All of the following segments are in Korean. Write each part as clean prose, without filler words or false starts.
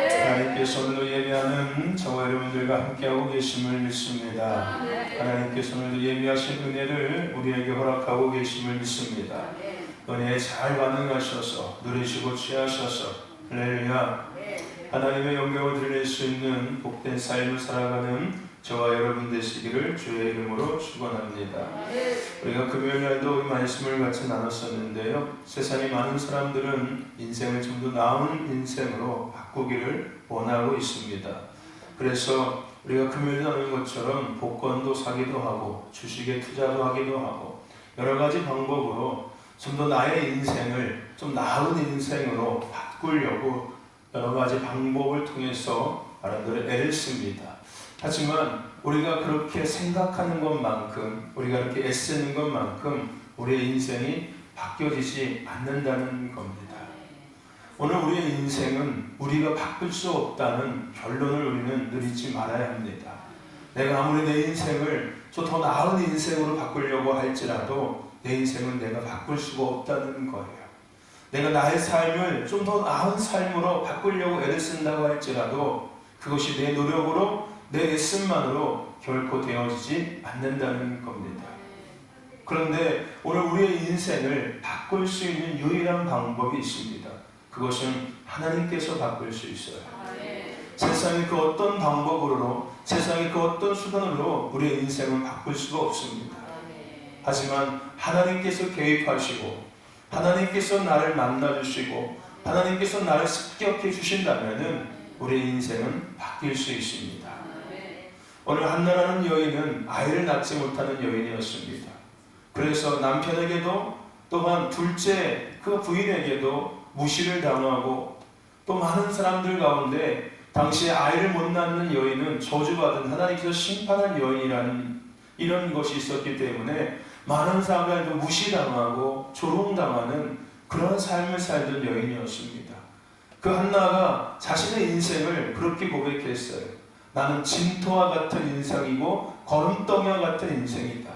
하나님께서 오늘도 예배하는 저와 여러분들과 함께하고 계심을 믿습니다. 하나님께서 오늘도 예배하신 은혜를 우리에게 허락하고 계심을 믿습니다. 은혜에 잘 반응하셔서 누리시고 취하셔서 할렐루야, 하나님의 영광을 드릴 수 있는 복된 삶을 살아가는 저와 여러분 되시기를 주의 이름으로 축원합니다. 우리가 금요일날도 이 말씀을 같이 나눴었는데요, 세상에 많은 사람들은 인생을 좀 더 나은 인생으로 바꾸기를 원하고 있습니다. 그래서 우리가 금요일 나눈 것처럼 복권도 사기도 하고 주식에 투자도 하기도 하고 여러 가지 방법으로 좀 더 나의 인생을 좀 나은 인생으로 바꾸려고 여러 가지 방법을 통해서 사람들은 애를 씁니다. 하지만 우리가 그렇게 생각하는 것만큼, 우리가 그렇게 애쓰는 것만큼 우리의 인생이 바뀌어지지 않는다는 겁니다. 오늘 우리의 인생은 우리가 바꿀 수 없다는 결론을 우리는 내리지 말아야 합니다. 내가 아무리 내 인생을 좀 더 나은 인생으로 바꾸려고 할지라도 내 인생은 내가 바꿀 수가 없다는 거예요. 내가 나의 삶을 좀 더 나은 삶으로 바꾸려고 애를 쓴다고 할지라도 그것이 내 노력으로, 내 애씀만으로 결코 되어지지 않는다는 겁니다. 그런데 오늘 우리의 인생을 바꿀 수 있는 유일한 방법이 있습니다. 그것은 하나님께서 바꿀 수 있어요. 세상의 그 어떤 방법으로, 세상의 그 어떤 수단으로 우리의 인생을 바꿀 수가 없습니다. 하지만 하나님께서 개입하시고 하나님께서 나를 만나주시고 하나님께서 나를 습격해 주신다면 우리의 인생은 바뀔 수 있습니다. 오늘 한나라는 여인은 아이를 낳지 못하는 여인이었습니다. 그래서 남편에게도 또한 둘째 그 부인에게도 무시를 당하고 또 많은 사람들 가운데 당시에 아이를 못 낳는 여인은 저주받은, 하나님께서 심판한 여인이라는 이런 것이 있었기 때문에 많은 사람들도 무시당하고 조롱당하는 그런 삶을 살던 여인이었습니다. 그 한나가 자신의 인생을 그렇게 고백했어요. 나는 진토와 같은 인생이고 거름덩이와 같은 인생이다.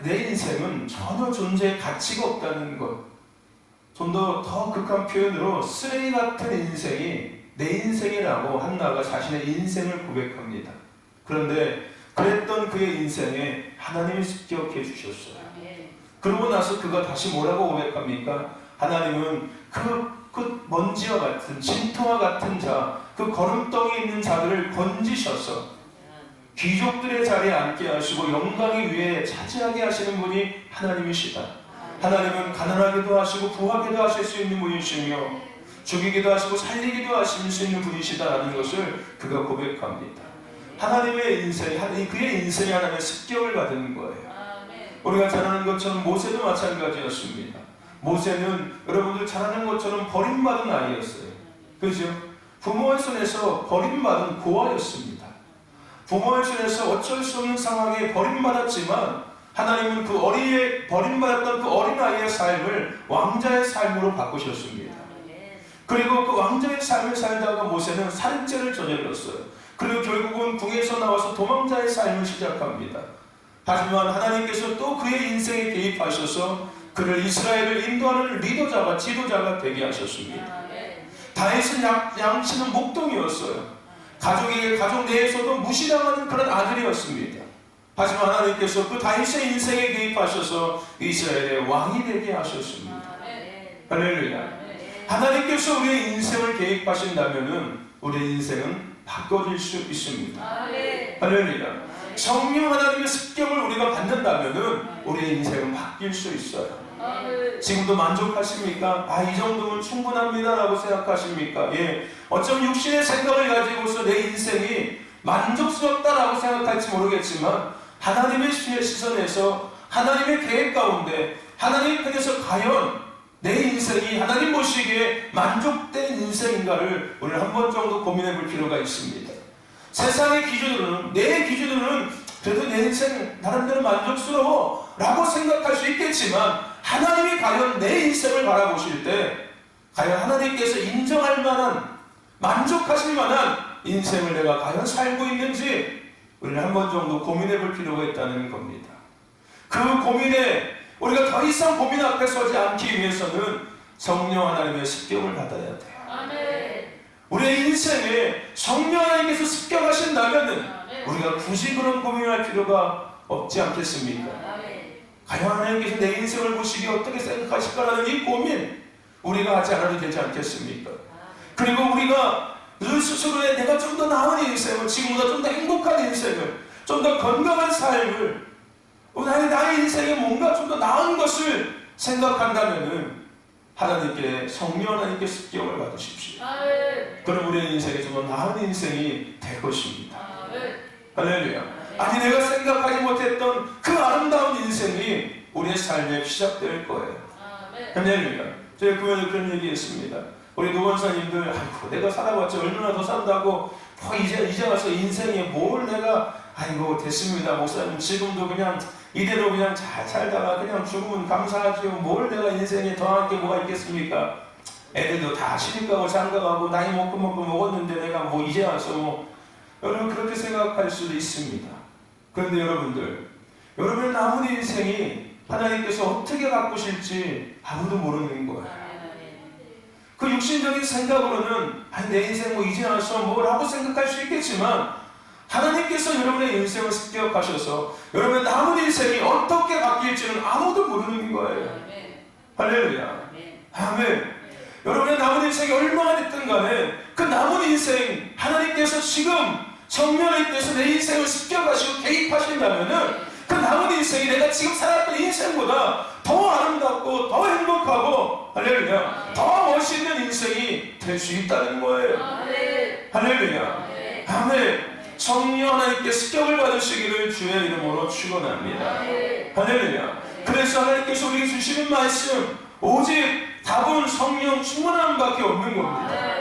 내 인생은 전혀 존재의 가치가 없다는 것. 좀 더 극한 표현으로 쓰레기 같은 인생이 내 인생이라고 한나가 자신의 인생을 고백합니다. 그런데 그랬던 그의 인생에 하나님이 습격해 주셨어요. 그러고 나서 그가 다시 뭐라고 고백합니까? 하나님은 그 먼지와 같은, 진토와 같은 자, 그 거름덩이에 있는 자들을 건지셔서 귀족들의 자리에 앉게 하시고 영광의 위에 차지하게 하시는 분이 하나님이시다. 하나님은 가난하게도 하시고 부하게도 하실 수 있는 분이시며 죽이기도 하시고 살리기도 하실 수 있는 분이시다라는 것을 그가 고백합니다. 하나님의 인생이, 그의 인생이 하나님의 습격을 받은 거예요. 우리가 잘 아는 것처럼 모세도 마찬가지였습니다. 모세는 여러분들 잘 아는 것처럼 버림받은 아이였어요. 그렇죠? 부모의 손에서 버림받은 고아였습니다. 부모의 손에서 어쩔 수 없는 상황에 버림받았지만 하나님은 그 버림받았던 그 어린아이의 삶을 왕자의 삶으로 바꾸셨습니다. 그리고 그 왕자의 삶을 살다가 모세는 살인죄를 저질렀어요. 그리고 결국은 궁에서 나와서 도망자의 삶을 시작합니다. 하지만 하나님께서 또 그의 인생에 개입하셔서 그를 이스라엘을 인도하는 리더자가, 지도자가 되게 하셨습니다. 다윗은 양치는 목동이었어요. 가족 내에서도 무시당하는 그런 아들이었습니다. 하지만 하나님께서 그 다윗의 인생에 개입하셔서 이스라엘의 왕이 되게 하셨습니다. 할렐루야. 하나님께서 우리의 인생을 개입하신다면 우리의 인생은 바꿔질 수 있습니다. 할렐루야. 성령 하나님의 습격을 우리가 받는다면 우리의 인생은 바뀔 수 있어요. 지금도 만족하십니까? 이 정도면 충분합니다 라고 생각하십니까? 예. 어쩜 육신의 생각을 가지고서 내 인생이 만족스럽다라고 생각할지 모르겠지만 하나님의 시선에서, 하나님의 계획 가운데, 하나님 편에서 과연 내 인생이 하나님 보시기에 만족된 인생인가를 오늘 한 번 정도 고민해 볼 필요가 있습니다. 세상의 기준으로는, 내 기준으로는 그래도 내 인생 나름대로 만족스러워 라고 생각할 수 있겠지만 하나님이 과연 내 인생을 바라보실 때 과연 하나님께서 인정할 만한, 만족하실 만한 인생을 내가 과연 살고 있는지 우리는 한 번 정도 고민해 볼 필요가 있다는 겁니다. 그 고민에 우리가 더 이상 고민 앞에 서지 않기 위해서는 성령 하나님의 습격을 받아야 돼요. 우리의 인생에 성령 하나님께서 습격하신다면 우리가 굳이 그런 고민할 필요가 없지 않겠습니까? 과연 하나님께서 내 인생을 보시기에 어떻게 생각하실까라는 이 고민 우리가 하지 않아도 되지 않겠습니까? 그리고 우리가 늘 스스로의 내가 좀 더 나은 인생을, 지금보다 좀 더 행복한 인생을, 좀 더 건강한 삶을, 나의 인생에 뭔가 좀 더 나은 것을 생각한다면은 하나님께, 성령 하나님께 습격을 받으십시오. 그럼 우리의 인생에 좀 더 나은 인생이 될 것입니다. 할렐루야. 아니 내가 생각하지 못했던 그 아름다운 인생이 우리의 삶에 시작될 거예요. 할렐루야. 제가 교회에 그런 얘기했습니다. 우리 노원사님들, 아이고 내가 살아봤자 얼마나 더 산다고 이제 와서 인생에 뭘 내가, 아이고 됐습니다 목사님, 지금도 그냥 이대로 그냥 잘 살다가 그냥 죽으면 감사하지요. 뭘 내가 인생에 더한 게 뭐가 있겠습니까? 애들도 다 시집가고 장가가고 나이 먹고 먹었는데 내가 뭐 이제 와서 뭐, 여러분 그렇게 생각할 수도 있습니다. 그런데 여러분의 남은 인생이 하나님께서 어떻게 바꾸실지 아무도 모르는 거예요. 그 육신적인 생각으로는 내 인생 뭐 이제 와서 뭘 하고 생각할 수 있겠지만, 하나님께서 여러분의 인생을 습격하셔서 여러분의 남은 인생이 어떻게 바뀔지는 아무도 모르는 거예요. 할렐루야. 아멘. 여러분의 남은 인생이 얼마나 됐든 간에 그 남은 인생 하나님께서 지금 성령님께서 내 인생을 습격하시고 개입하신다면은 그 남은 인생이 내가 지금 살았던 인생보다 더 아름답고 더 행복하고, 할렐루야, 더 멋있는 인생이 될 수 있다는 거예요. 할렐루야. 아멘. 성령 하나님께 습격을 받으시기를 주의 이름으로 축원합니다. 할렐루야. 그래서 하나님께서 우리에게 주시는 말씀, 오직 답은 성령 충만함 밖에 없는 겁니다.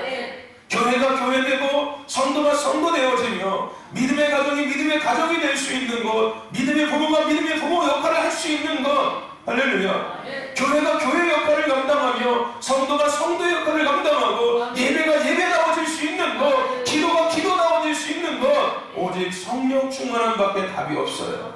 교회가 교회되고 성도가 성도되어지며 믿음의 가정이 믿음의 가정이 될 수 있는 것, 믿음의 부모가 믿음의 부모 역할을 할 수 있는 것, 할렐루야. 교회가 교회 역할을 감당하며 성도가 성도 역할을 감당하고 예배가 예배다워질 수 있는 것, 기도가 기도다워질 수 있는 것, 오직 성령 충만함 밖에 답이 없어요.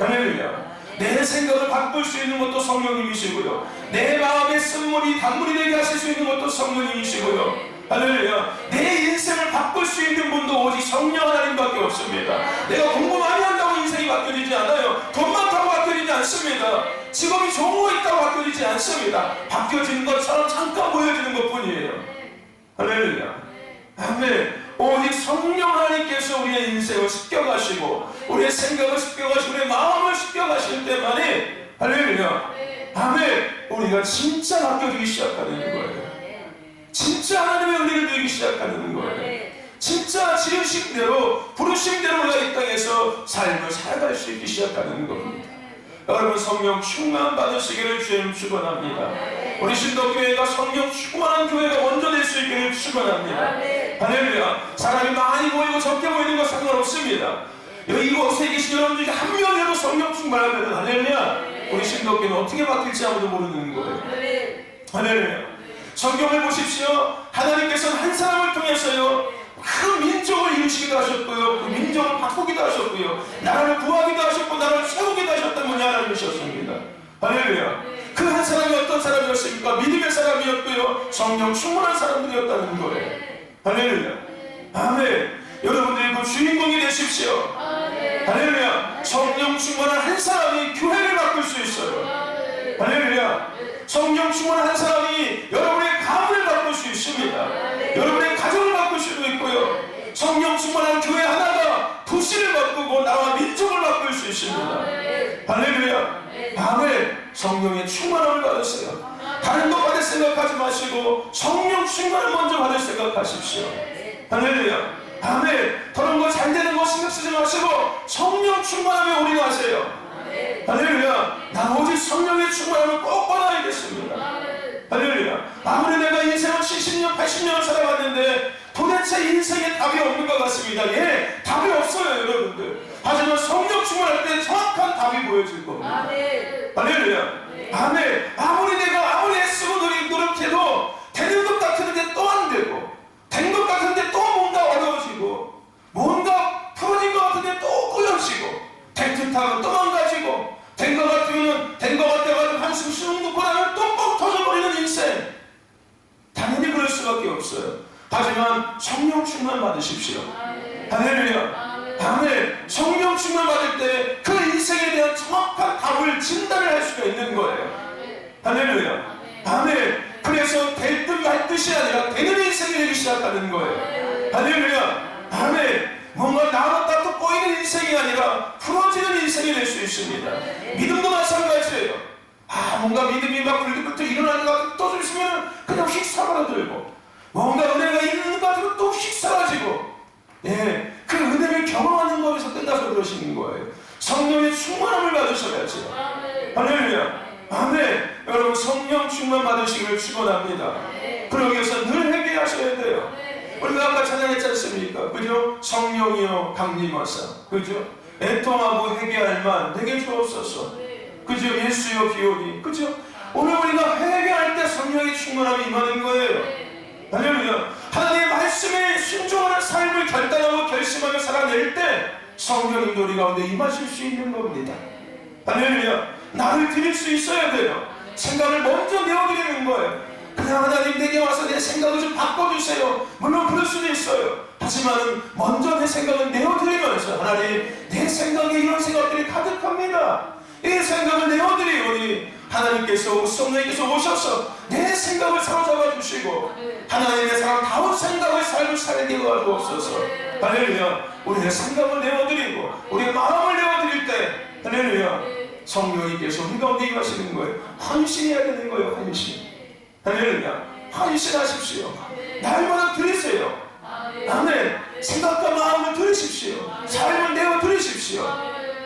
할렐루야. 내 생각을 바꿀 수 있는 것도 성령님이시고요, 내 마음의 쓴물이 단물이 되게 하실 수 있는 것도 성령님이시고요, 할렐루야. 내 인생을 바꿀 수 있는 분도 오직 성령 하나님밖에 없습니다. 내가 공부 많이 한다고 인생이 바뀌어지지 않아요. 돈 많다고 바뀌어지지 않습니다. 직업이 좋은 거 있다고 바뀌어지지 않습니다. 바뀌어지는 것처럼 잠깐 보여지는 것뿐이에요. 할렐루야. 아멘. 오직 성령 하나님께서 우리의 인생을 습격하시고 우리의 생각을 습격하시고 우리의 마음을 습격하실 때만에, 할렐루야, 아멘, 우리가 진짜 바뀌어지기 시작하는 거예요. 진짜 하나님의 은혜를 누리기 시작하는 거예요. 진짜 지으심대로 부르심대로 우리가 이 땅에서 삶을 살아갈 수 있기 시작하는 겁니다. 여러분 성령 충만 받으시기를 주님 축원합니다. 우리 신도교회가 성령 충만한 교회가 먼저 될 수 있기를 축원합니다. 할렐루야. 사람이 많이 모이고 적게 모이는 거 상관없습니다. 이곳에 계신 여러분 중에 한 명이라도 성령 충만하면, 할렐루야, 우리 신도교회는 어떻게 바뀔지 아무도 모르는 거예요. 할렐루야. 성경을 보십시오. 하나님께서는 한 사람을 통해서요 그 민족을 이루시기도 하셨고요, 그 민족을 바꾸기도 하셨고요, 나라를 구하기도 하셨고 나라를 세우기도 하셨던 분이 하나님이셨습니다. 할렐루야. 그 한 사람이 어떤 사람이었습니까? 믿음의 사람이었고요, 성령 충만한 사람들이었다는 거예요. 할렐루야. 아멘. 여러분들이 그 주인공이 되십시오. 할렐루야. 성령 충만한 한 사람이 교회를 바꿀 수 있어요. 할렐루야. 성령 충만한 한 사람이 여러분의 가문을 바꿀 수 있습니다. 여러분의 가정을 바꿀 수도 있고요, 성령 충만한 교회 하나가 도시를 바꾸고 나라와 민족을 바꿀 수 있습니다. 할렐루야. 아멘. 성령의 충만함을 받으세요. 다른 것 받을 생각하지 마시고 성령 충만을 먼저 받을 생각하십시오. 할렐루야. 아멘. 다른 거 잘 되는 거 신경 쓰지 마시고 성령 충만함에 올인하세요. 할렐루야. 난 오직 성령의 충만함을 꼭 받아야겠습니다. 할렐루야. 아무리 내가 인생을 70년 80년을 살아봤는데 도대체 인생에 답이 없는 것 같습니다. 예, 답이 없어요 여러분들. 하지만 성령 충만할 때 정확한 답이 보여질 겁니다. 할렐루야. 아멘. 아무리 애쓰고 노력해도 되는 것 같은데 또 안 되고, 된 것 같은데 또 뭔가 어려워지고, 뭔가 풀어진 것 같은데 또 꼬여지고, 된 듯하면 또 망가지고, 된 것 같으면 된 것 같아가지고 한숨 쉬는 거 보다는 또 뻥 터져버리는 인생. 당연히 그럴 수밖에 없어요. 하지만 성령 충만 받으십시오. 할렐루야. 아멘. 성령 충만 받을 때 그 인생에 대한 정확한 답을 진단을 할 수가 있는 거예요. 할렐루야. 아멘. 그래서 될 듯 말 듯이 아니라 되는 인생이 되기 시작하는 거예요. 할렐루야. 아멘. 뭔가 나왔다 또 꼬이는 인생이 아니라 풀어지는 인생이 될 수 있습니다. 믿음도 마찬가지예요. 뭔가 믿음이 막 불기부터 일어나는 것 같고 또 좀 있으면 그냥 휙 사라들고, 뭔가 은혜가 있는 것 같고 또 휙 사라지고, 그 은혜를 경험하는 법에서 끝나서 그러시는 거예요. 성령의 충만함을 받으셔야죠. 할렐루야. 아멘. 여러분 성령 충만 받으시기를 축원합니다. 그러기 위해서 늘 회개하셔야 돼요. 우리가 아까 찬양했지 않습니까? 그죠? 성령이여 강림하사, 그죠? 애통하고 회개할 만 내게 주옵소서, 그죠? 예수여 기오니, 그죠? 오늘 우리가 회개할 때 성령의 충만함이 임하는 거예요. 할렐루야. 하나님의 말씀에 순종하는 삶을 결단하고 결심하며 살아낼 때 성령님도 우리 가운데 임하실 수 있는 겁니다. 할렐루야. 나를 드릴 수 있어야 돼요. 생각을 먼저 내어드리는 거예요. 그냥 하나님 내게 와서 내 생각을 좀 바꿔주세요. 물론 그럴 수도 있어요. 하지만 먼저 내 생각을 내어드리면서, 하나님 내 생각에 이런 생각들이 가득합니다. 이 생각을 내어드리오니 하나님께서, 성령님께서 오셔서 내 생각을 사로잡아 주시고 하나님의 사랑다운 생각을 삶을 살게 도와주옵소서. 할렐루야. 우리의 생각을 내어드리고 우리의 마음을 내어드릴 때, 할렐루야, 성령님께서 우리 가운데 임하시는 거예요. 헌신해야 되는 거예요. 헌신. 할렐루야. 헌신하십시오. 날마다 드리세요. 아멘. 생각과 마음을 드리십시오. 삶을 내어 드리십시오.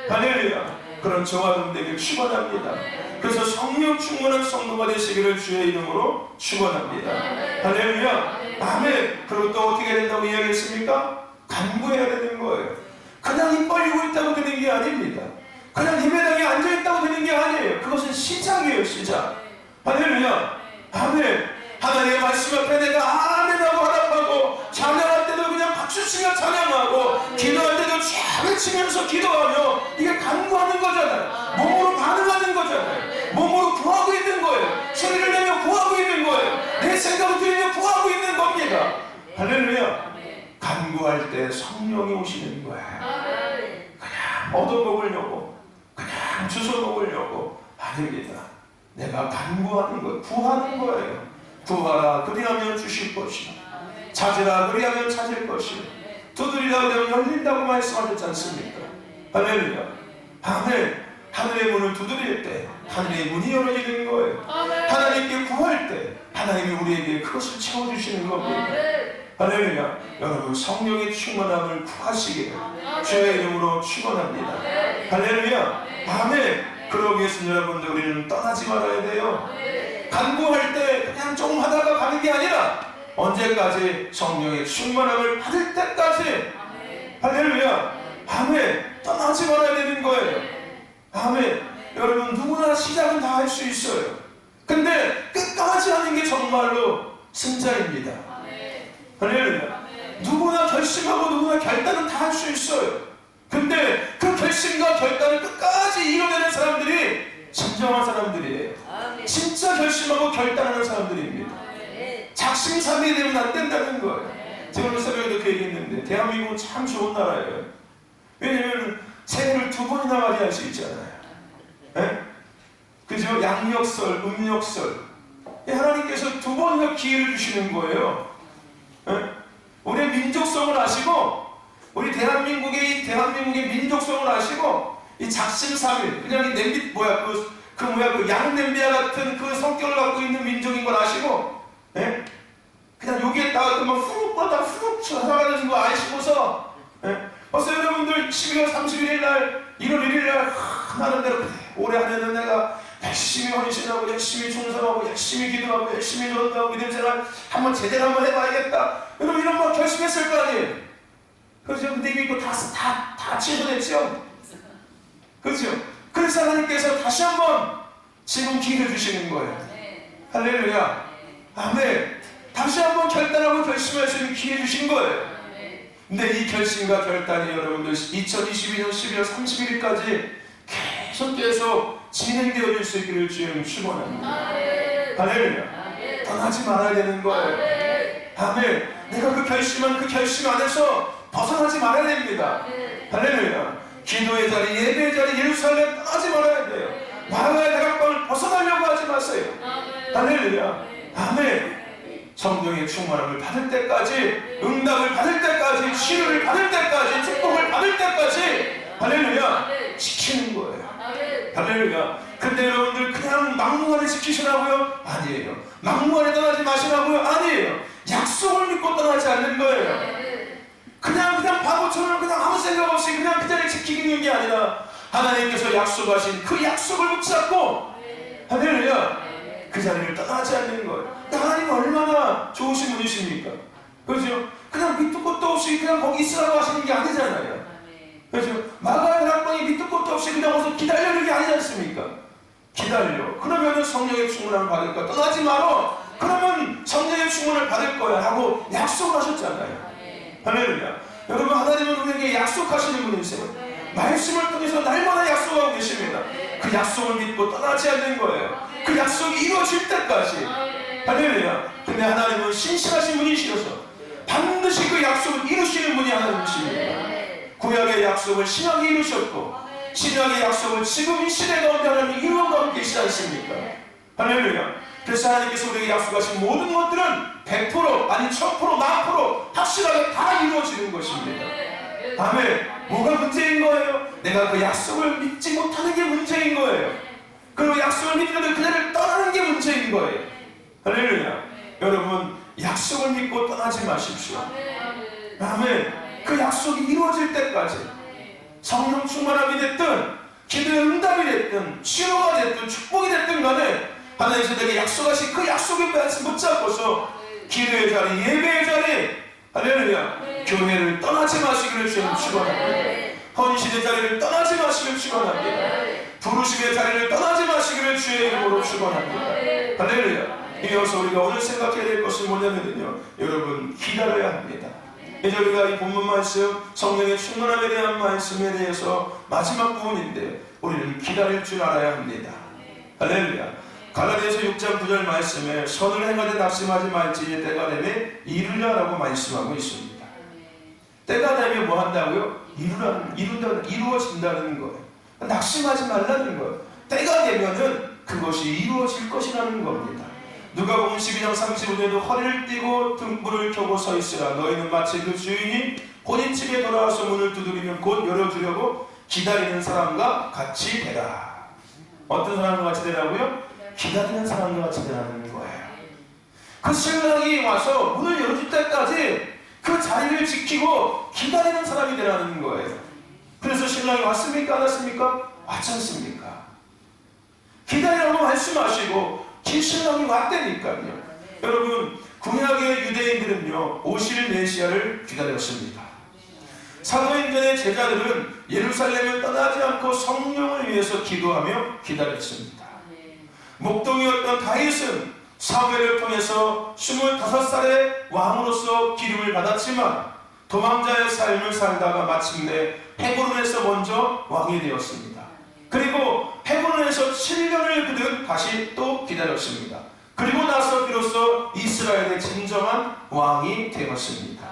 할렐루야. 그런 저와 여러분에게 축원합니다. 그래서 성령 충만한 성도가 되시기를 주의 이름으로 축원합니다. 할렐루야. 아멘. 그리고 또 어떻게 해야 된다고 이야기했습니까? 간구해야 되는 거예요. 그냥 입 벌리고 있다고 되는 게 아닙니다. 그냥 예배당에 앉아있다고 되는 게 아니에요. 그것은 시작이에요. 시작. 할렐루야. 아멘. 하나님의 말씀 앞에 내가 아멘하고 화답하고, 찬양할 때도 그냥 박수치며 찬양하고, 기도할 때도 쫙 외치면서 기도하며, 이게 간구하는 거잖아요. 몸으로 반응하는 거잖아요. 몸으로 구하고 있는 거예요. 소리를 내며 구하고 있는 거예요. 내 생각을 들으며 구하고 있는 겁니다. 할렐루야. 간구할 때 성령이 오시는 거예요. 그냥 얻어먹으려고, 그냥 주워먹으려고 아닙니다. 내가 간구하는 거예요. 구하는 거예요. 구하라 그리하면 주실 것이요, 찾으라 그리하면 찾을 것이요, 두드리라 그러면 열린다고 말씀하셨지 않습니까? 할렐루야. 아멘. 하늘의 문을 두드릴 때 하늘의 문이 열어지는 거예요. 하나님께 구할 때 하나님이 우리에게 그것을 채워주시는 겁니다. 할렐루야. 여러분 성령의 충만함을 구하시기를 주의 이름으로 축원합니다. 할렐루야. 아멘. 그러기 위해서 여러분들 우리는 떠나지 말아야 돼요. 간구할 때 그냥 조금 하다가 가는 게 아니라 언제까지? 성령의 충만함을 받을 때까지. 할렐루야. 아멘. 떠나지 말아야 되는 거예요. 아멘. 여러분 누구나 시작은 다 할 수 있어요. 근데 끝까지 하는 게 정말로 승자입니다. 할렐루야. 누구나 결심하고 누구나 결단은 다 할 수 있어요. 근데 그 결심과 결단을 끝까지 이뤄내는 사람들이 진정한 사람들이에요. 진짜 결심하고 결단하는 사람들입니다. 작심삼일이 되면 안 된다는 거예요. 제가 오늘 새벽에도 그 얘기했는데 대한민국은 참 좋은 나라예요. 왜냐면 새해를 2번이나 맞이할 수 있잖아요. 그죠? 양력설, 음력설. 하나님께서 2번이나 기회를 주시는 거예요. 우리의 민족성을 아시고, 우리 대한민국의 민족성을 아시고, 이 작심삼일, 그냥 이 냄비 그 양 냄비와 같은 그 성격을 갖고 있는 민족인 걸 아시고, 그냥 여기에다가 막 훅 뻗다 훅 쳐나가는 거 아시고서, 벌써 여러분들 12월 31일 날, 1월 1일 날 하나는 대로 올해 한 해는 내가 열심히 헌신하고 열심히 충성하고 열심히 기도하고 열심히 전도하고 믿음생활 한번 제대로 한번 해봐야겠다. 여러분 이런 거 결심했을 거 아니에요. 그렇죠? 근데 이거 다 취소됐죠? 그렇죠? 그래서 하나님께서 다시 한번 지금 기회를 주시는 거예요. 할렐루야. 아멘. 다시 한번 결단하고 결심할 수 있는 기회 주신 거예요. 근데 이 결심과 결단이 여러분들 2022년 12월 31일까지 계속 진행되어질 수 있기를 주님 축원합니다. 할렐루야. 떠나지 말아야 되는 거예요. 아멘. 내가 그 결심한 그 결심 안에서 벗어나지 말아야 됩니다. 할렐루야. 기도의 자리, 예배의 자리, 예루살렘 떠나지 말아야 돼요. 마가의 다락방을 벗어나려고 하지 마세요. 할렐루야. 아멘. 성령의 충만함을 받을 때까지, 응답을 받을 때까지, 치료를 받을 때까지, 축복을 받을 때까지, 할렐루야, 지키는 거예요. 할렐루야. 근데 여러분들 그냥 막무가내 지키시라고요? 아니에요. 막무가내 떠나지 마시라고요? 아니에요. 약속을 믿고 떠나지 않는 거예요. 그냥 바보처럼 그냥 아무 생각 없이 그냥 그 자리에 지키는 게 아니라 하나님께서 약속하신 그 약속을 붙잡고, 할렐루야, 그 자리를 떠나지 않는 거예요. 하나님 얼마나 좋으신 분이십니까? 그렇죠? 그냥 밑도 끝도 없이 그냥 거기 있으라고 하시는 게 아니잖아요. 그렇죠? 마가의 다락방이 밑도 끝도 없이 그냥 와서 기다리는 게 아니지 않습니까? 기다려. 그러면은 성령의 충만함을 받을 거야. 떠나지 말어. 그러면 성령의 충만을 받을 거야 하고 약속을 하셨잖아요. 할렐루야. 여러분, 하나님은 우리에게 약속하시는 분이세요. 말씀을 통해서 날마다 약속하고 계십니다. 그 약속을 믿고 떠나지 않는 거예요. 그 약속이 이루어질 때까지. 할렐루야. 근데 하나님은 신실하신 분이시어서 반드시 그 약속을 이루시는 분이 하나님이십니다. 구약의 약속을 신약에 이루셨고 신약의 약속을 지금 이 시대 가운데 하나님이 이루어가고 계시지 않습니까? 할렐루야. 그래서 하나님께서 우리에게 약속하신 모든 것들은 100% 아니 1000% 만프로 확실하게 다 이루어지는 것입니다. 아멘. 뭐가 문제인 거예요? 내가 그 약속을 믿지 못하는 게 문제인 거예요. 그리고 약속을 믿으면 그대를 떠나는 게 문제인 거예요. 할렐루야. 여러분, 약속을 믿고 떠나지 마십시오. 아멘. 그 약속이 이루어질 때까지 성령 충만함이 됐든 기도의 응답이 됐든 치료가 됐든 축복이 됐든 간에 하나님께서 내게 약속하신 그 약속의 말씀 붙잡고서 기도의 자리, 예배의 자리, 할렐루야, 교회를 떠나지 마시기를 주님 축원합니다. 헌신의 자리를 떠나지 마시기를 축원합니다. 부르심의 자리를 떠나지 마시기를 주의 이름으로 축원합니다. 할렐루야. 이어서 우리가 오늘 생각해야 될 것은 뭐냐면요, 여러분, 기다려야 합니다. 이제 우리가 이 본문 말씀, 성령의 충만함에 대한 말씀에 대해서 마지막 부분인데 우리는 기다릴 줄 알아야 합니다. 할렐루야. 갈라디아서 6장 9절 말씀에 선을 행하되 낙심하지 말지니 때가 되면 이루려라고 말씀하고 있습니다. 때가 되면 뭐 한다고요? 이루어진다는 거예요. 낙심하지 말라는 거예요. 때가 되면은 그것이 이루어질 것이라는 겁니다. 누가복음 12장 35절에도 허리를 띠고 등불을 켜고 서 있으라. 너희는 마치 그 주인이 본인 집에 돌아와서 문을 두드리면 곧 열어주려고 기다리는 사람과 같이 되라. 어떤 사람과 같이 되라고요? 기다리는 사람과 같이 되라는 거예요. 그 신랑이 와서 문을 열어줄 때까지 그 자리를 지키고 기다리는 사람이 되라는 거예요. 그래서 신랑이 왔습니까? 안 왔습니까? 왔지 않습니까? 기다리라고 말씀하시고 신랑이 왔다니까요. 여러분, 구약의 유대인들은요, 오실 메시아를 기다렸습니다. 사도행전의 제자들은 예루살렘을 떠나지 않고 성령을 위해서 기도하며 기다렸습니다. 목동이었던 다윗은 사무엘을 통해서 25살의 왕으로서 기름을 받았지만 도망자의 삶을 살다가 마침내 헤브론에서 먼저 왕이 되었습니다. 그리고 헤브론에서 7년을 그는 다시 또 기다렸습니다. 그리고 나서 비로소 이스라엘의 진정한 왕이 되었습니다.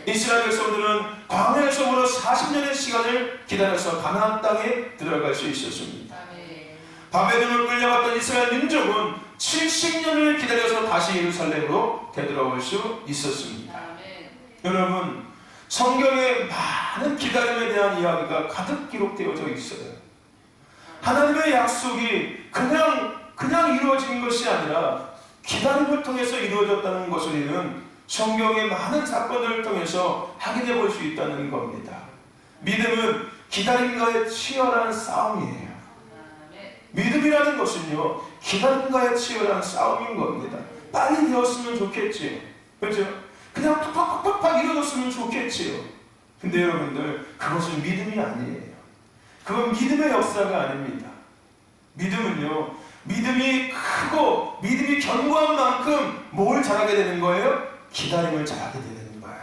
이스라엘 백성들은 광야에서 무려 40년의 시간을 기다려서 가나안 땅에 들어갈 수 있었습니다. 바벨론을 끌려갔던 이스라엘 민족은 70년을 기다려서 다시 예루살렘으로 되돌아올 수 있었습니다. 여러분, 성경에 많은 기다림에 대한 이야기가 가득 기록되어져 있어요. 하나님의 약속이 그냥 이루어진 것이 아니라 기다림을 통해서 이루어졌다는 것을 우리는 성경의 많은 사건들을 통해서 확인해 볼 수 있다는 겁니다. 믿음은 기다림과의 치열한 싸움이에요. 믿음이라는 것은요, 기다림과의 치열한 싸움인 겁니다. 빨리 되었으면 좋겠지요. 그렇죠? 그냥 팍팍팍팍 이루어졌으면 좋겠지요. 근데 여러분들, 그것은 믿음이 아니에요. 그건 믿음의 역사가 아닙니다. 믿음은요, 믿음이 크고 믿음이 견고한 만큼 뭘 잘하게 되는 거예요? 기다림을 잘하게 되는 거예요.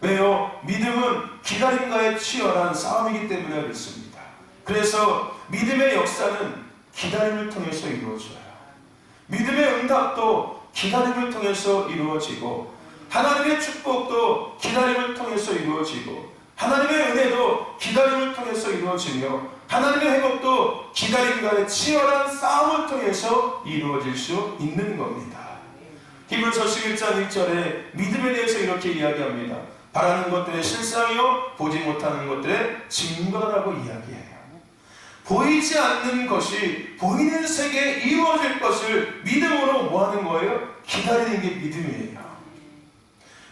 왜요? 믿음은 기다림과의 치열한 싸움이기 때문에 그렇습니다. 그래서 믿음의 역사는 기다림을 통해서 이루어져요. 믿음의 응답도 기다림을 통해서 이루어지고, 하나님의 축복도 기다림을 통해서 이루어지고, 하나님의 은혜도 기다림을 통해서 이루어지며, 하나님의 회복도 기다림과의 치열한 싸움을 통해서 이루어질 수 있는 겁니다. 히브리서 11장 1절에 믿음에 대해서 이렇게 이야기합니다. 바라는 것들의 실상이요 보지 못하는 것들의 증거라고 이야기해요. 보이지 않는 것이 보이는 세계에 이루어질 것을 믿음으로 뭐 하는 거예요? 기다리는 게 믿음이에요.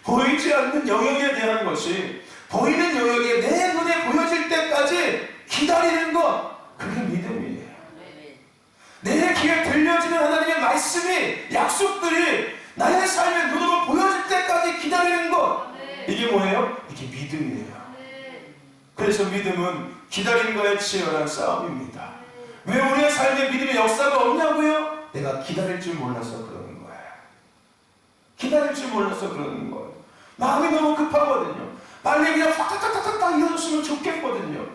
보이지 않는 영역에 대한 것이 보이는 영역에 내 눈에 보여질 때까지 기다리는 것, 그게 믿음이에요. 내 귀에 들려지는 하나님의 말씀이, 약속들이 나의 삶의 눈으로 보여질 때까지 기다리는 것, 이게 뭐예요? 이게 믿음이에요. 그래서 믿음은 기다림과의 치열한 싸움입니다. 왜 우리의 삶에 믿음의 역사가 없냐고요? 내가 기다릴 줄 몰라서 그러는 거예요. 기다릴 줄 몰라서 그러는 거예요. 마음이 너무 급하거든요. 빨리 그냥 탁탁탁탁탁 이루어졌으면 좋겠거든요.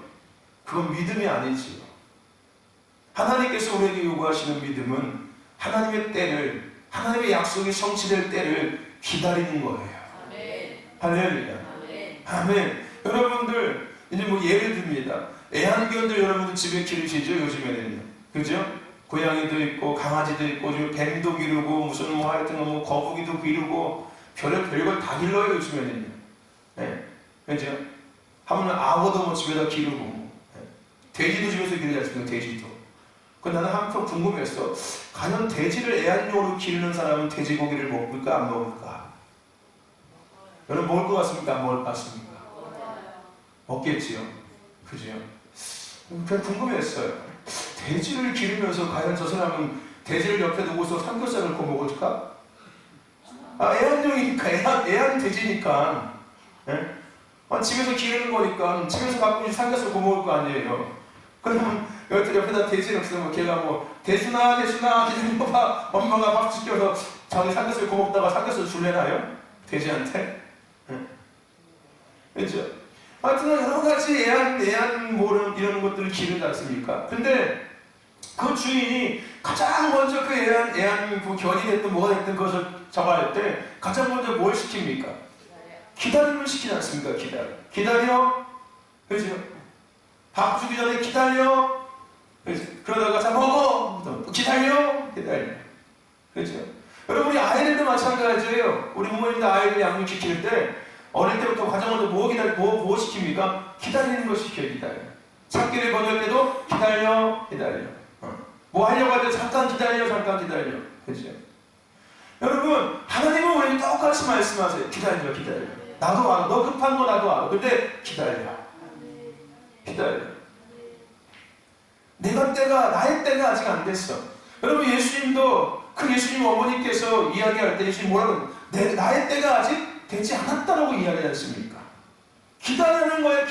그건 믿음이 아니지요. 하나님께서 우리에게 요구하시는 믿음은 하나님의 때를, 하나님의 약속이 성취될 때를 기다리는 거예요. 할렐루야. 아멘. 여러분들 이제 뭐 예를 듭니다. 애완견들 여러분들 집에 기르시죠? 요즘에는요. 그죠? 고양이도 있고 강아지도 있고 뱀도 기르고 무슨 뭐 하여튼 뭐 거북이도 기르고 별걸 다 길러요 요즘에는요. 네. 그죠? 하면 악어도 뭐 집에다 기르고 네. 돼지도 집에서 기르지 않습니까? 돼지도. 그 나는 한편 궁금했어. 과연 돼지를 애완용으로 기르는 사람은 돼지고기를 먹을까 안 먹을까? 여러분 먹을 것 같습니까? 안 먹을 것 같습니까? 먹겠지요. 그죠? 그냥 궁금했어요. 돼지를 기르면서 과연 저 사람은 돼지를 옆에 두고서 삼겹살을 구워 먹을까? 애완용이니까, 애완 돼지니까. 예? 집에서 기르는 거니까 집에서 가끔씩 삼겹살 구워 먹을 거 아니에요. 그러면 옆에다 돼지를 없으면 걔가 뭐 돼지나 기다려봐, 엄마가 밥 시켜서 자기 삼겹살 구워 먹다가 삼겹살 줄래나요? 돼지한테? 그렇죠? 하여튼 여러 가지 애완 모름 이런 것들을 기르지 않습니까? 근데 그 주인이 가장 먼저 그 애완 그 견이 됐든 뭐가 됐든 그것을 잡아야 때 가장 먼저 뭘 시킵니까? 기다림을 시키지 않습니까? 기다려. 그렇죠? 밥 주기 전에 기다려. 그렇죠? 그러다가 자 먹어. 기다려. 그렇죠? 여러분 우리 아이들도 마찬가지예요. 우리 부모님도 아이들 양육시킬 때 어릴 때부터 가장 먼저 뭐 시킵니까? 기다리는 거 시켜요. 기다려. 찾기를 건널 때도 기다려. 뭐 하려고 할 때 잠깐 기다려. 그렇죠? 여러분 하나님은 우리에게 똑같이 말씀하세요. 기다려. 나도 알아. 너 급한 거 나도 알아. 근데 기다려. 나의 때가 아직 안 됐어. 여러분 예수님도 그 예수님 어머니께서 이야기할 때 예수님 뭐라고 나의 때가 아직 되지 않았다라고 이야기하지 않습니까? 기다리는 거예요.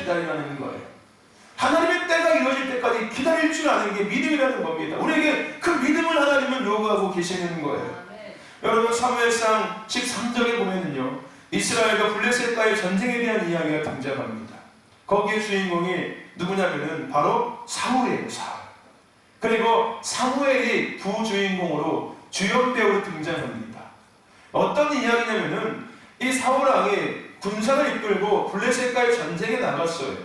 하나님의 때가 이루어질 때까지 기다릴 줄 아는 게 믿음이라는 겁니다. 우리에게 그 믿음을 하나님은 요구하고 계시는 거예요. 여러분 사무엘상 13장에 보면은요, 이스라엘과 블레셋과의 전쟁에 대한 이야기가 등장합니다. 거기에 주인공이 누구냐면은 바로 사무엘이에요. 그리고 사무엘이 부주인공으로 주연 배우로 등장합니다. 어떤 이야기냐면은 이 사울왕이 군사를 이끌고 블레셋과의 전쟁에 나갔어요.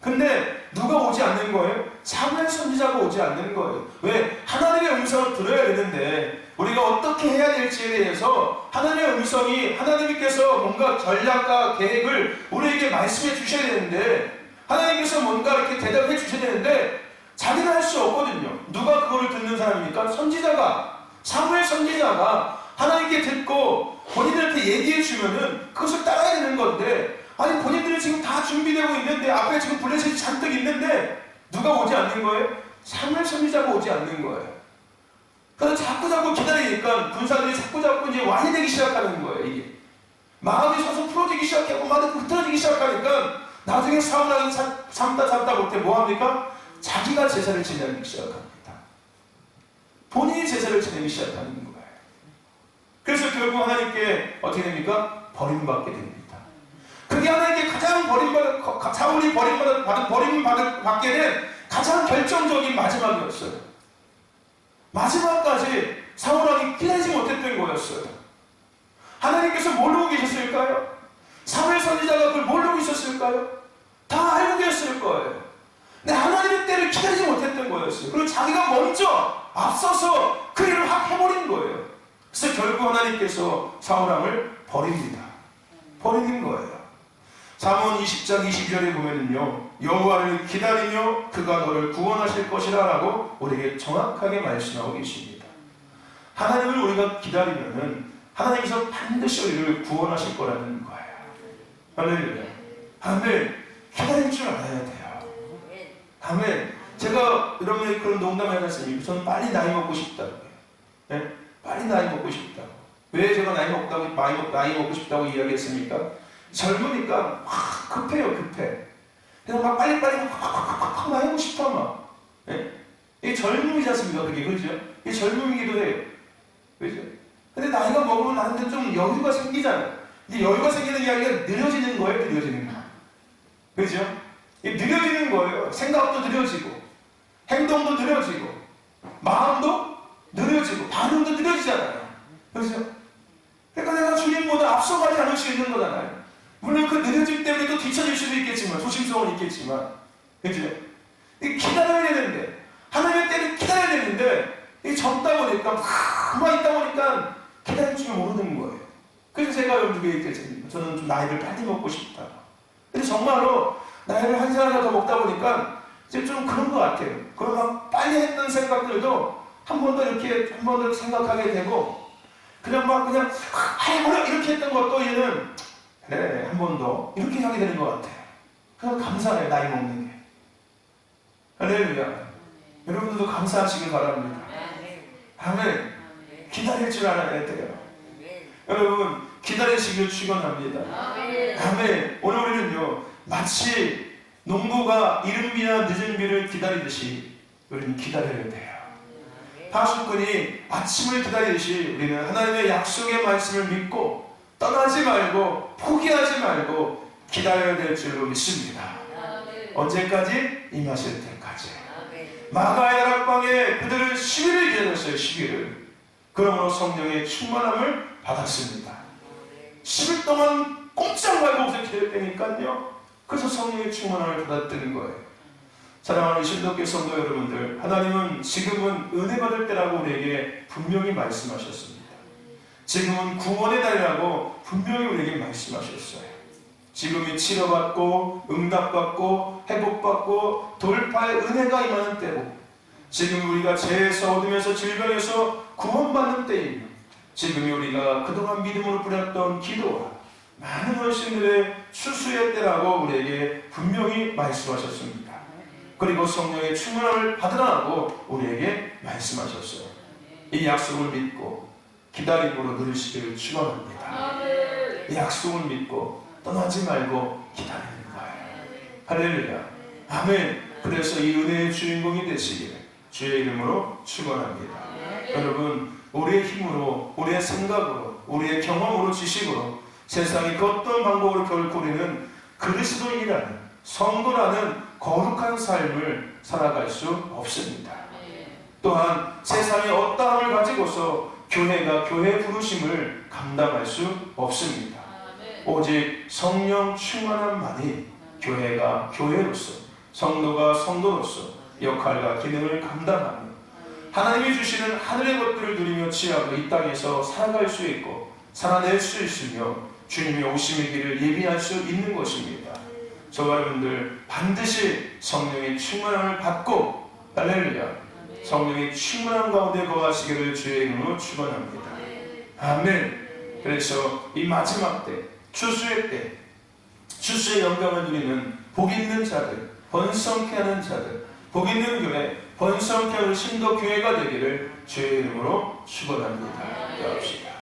근데 누가 오지 않는 거예요? 사무엘 선지자가 오지 않는 거예요. 왜? 하나님의 음성을 들어야 되는데 우리가 어떻게 해야 될지에 대해서 하나님의 음성이 하나님께서 뭔가 전략과 계획을 우리에게 말씀해 주셔야 되는데 하나님께서 뭔가 이렇게 대답해 주셔야 되는데 자기는 할 수 없거든요. 누가 그거를 듣는 사람입니까? 선지자가, 사무엘 선지자가 하나님께 듣고 본인들한테 얘기해 주면은 그것을 따라야 되는 건데 아니 본인들이 지금 다 준비되고 있는데 앞에 지금 블레셋이 잔뜩 있는데 누가 오지 않는 거예요? 사무엘 선지자가 오지 않는 거예요. 그래서 자꾸 기다리니까 군사들이 자꾸 이제 완이 되기 시작하는 거예요. 이게 마음이 서서 풀어지기 시작하고 마음이 흐트러지기 시작하니까 나중에 사울왕이 참다 못해 뭐합니까? 자기가 제사를 지내기 시작합니다. 본인이 제사를 지내기 시작하는 거예요. 그래서 결국 하나님께 어떻게 됩니까? 버림받게 됩니다. 그게 하나님께 가장 사울이 버림받게 된 가장 결정적인 마지막이었어요. 마지막까지 사울왕이 기다리지 못했던 거였어요. 하나님께서 모르고 계셨을까요? 사무엘 선지자가 그걸 모르고 있었을까요? 다 알고 계셨을 거예요. 근데 하나님의 때를 기다리지 못했던 거였어요. 그리고 자기가 먼저 앞서서 그 일을 확 해버린 거예요. 그래서 결국 하나님께서 사울왕을 버립니다. 버리는 거예요. 잠언 20장 22절에 보면은요, 여호와를 기다리며 그가 너를 구원하실 것이라 라고 우리에게 정확하게 말씀하고 계십니다. 하나님을 우리가 기다리면은 하나님께서 반드시 우리를 구원하실 거라는 거예요. 할렐루야. 아멘. 기다릴 줄 알아야 돼요. 아멘. 제가 여러분에게 그런 농담을 해놨습니다. 저는 빨리 나이 먹고 싶다고요. 네? 빨리 나이 먹고 싶다고. 왜 제가 나이 먹고 싶다고 이야기했습니까? 젊으니까 막 급해요, 급해. 그래서 막 빨리빨리 막 나이 먹고 싶어, 막. 네? 이게 젊음이지 않습니까? 그게, 그죠? 이게 젊음이기도 해요. 그죠? 근데 나이가 먹으면 나한테 좀 여유가 생기잖아요. 이제 여유가 생기는 게 아니라 느려지는 거예요, 느려지는 거. 그죠? 느려지는 거예요. 생각도 느려지고, 행동도 느려지고, 마음도 느려지고, 반응도 느려지잖아요. 그죠? 그러니까 내가 주님보다 앞서가지 않을 수 있는 거잖아요. 물론 그 느려짐 때문에 또 뒤처질 수도 있겠지만, 조심성은 있겠지만, 그죠? 기다려야 되는데, 하나님의 때를 기다려야 되는데, 젊다 보니까, 가만히 있다 보니까 기다릴 줄 모르는 거예요. 그래서 제가 여러분에게 얘기했습니다. 저는 좀 나이를 빨리 먹고 싶다. 근데 정말로 나이를 한 살이나 더 먹다 보니까 이제 좀 그런 것 같아요. 그런 막 빨리 했던 생각들도 한 번 더 이렇게 한 번 더 생각하게 되고, 그냥 이렇게 했던 것도 이제는 그래 한 번 더 이렇게 하게 되는 것 같아요. 그냥 감사해요, 나이 먹는 게. 할렐루야. 여러분들도 감사하시길 바랍니다. 아멘. 기다릴 줄 알아야 돼요. 여러분 기다리시길 축원합니다. 아멘. 오늘 우리는요 마치 농부가 이른 비나 늦은 비를 기다리듯이 우리는 기다려야 돼요. 파수꾼이 아침을 기다리듯이 우리는 하나님의 약속의 말씀을 믿고 떠나지 말고 포기하지 말고 기다려야 될 줄로 믿습니다. 언제까지? 임하실 때까지. 마가의 다락방에 그들은 10일을 기다렸어요. 10일을. 그러므로 성령의 충만함을 받았습니다. 10일 동안 꼼짝 말고 기다렸다니까요. 그래서 성령의 충만함을 받았다는 거예요. 사랑하는 신도교 성도 여러분들, 하나님은 지금은 은혜 받을 때라고 우리에게 분명히 말씀하셨습니다. 지금은 구원의 달이라고 분명히 우리에게 말씀하셨어요. 지금이 치료받고 응답받고 회복받고 돌파의 은혜가 임하는 때고, 지금 우리가 죄에서 얻으면서 질병에서 구원받는 때이며, 지금이 우리가 그동안 믿음으로 뿌렸던 기도와 많은 헌신들의 추수의 때라고 우리에게 분명히 말씀하셨습니다. 그리고 성령의 충만함을 받으라고 우리에게 말씀하셨어요. 이 약속을 믿고 기다림으로 누리시기를 축원합니다. 이 약속을 믿고 떠나지 말고 기다리는 거예요. 할렐루야. 아멘. 그래서 이 은혜의 주인공이 되시기를 주의 이름으로 축원합니다. 여러분, 우리의 힘으로, 우리의 생각으로, 우리의 경험으로, 지식으로 세상의 그 어떤 방법으로 결코 우리는 그리스도인이라는 성도라는 거룩한 삶을 살아갈 수 없습니다. 또한 세상의 어떠함을 가지고서 교회가 교회의 부르심을 감당할 수 없습니다. 오직 성령 충만함만이 교회가 교회로서, 성도가 성도로서 역할과 기능을 감당하며 하나님이 주시는 하늘의 것들을 누리며 취하고 이 땅에서 살아갈 수 있고 살아낼 수 있으며 주님의 오심의 길을 예비할 수 있는 것입니다. 저와 여러분들 반드시 성령의 충만함을 받고, 할렐루야, 성령의 충만함 가운데 거하시기를 주의 이름으로 축원합니다. 아멘. 그래서 이 마지막 때, 추수의 때, 추수의 영광을 누리는 복 있는 자들, 번성케 하는 자들, 복 있는 교회, 번성케 하는 신도 교회가 되기를 주의 이름으로 축원합니다. 기도합시다.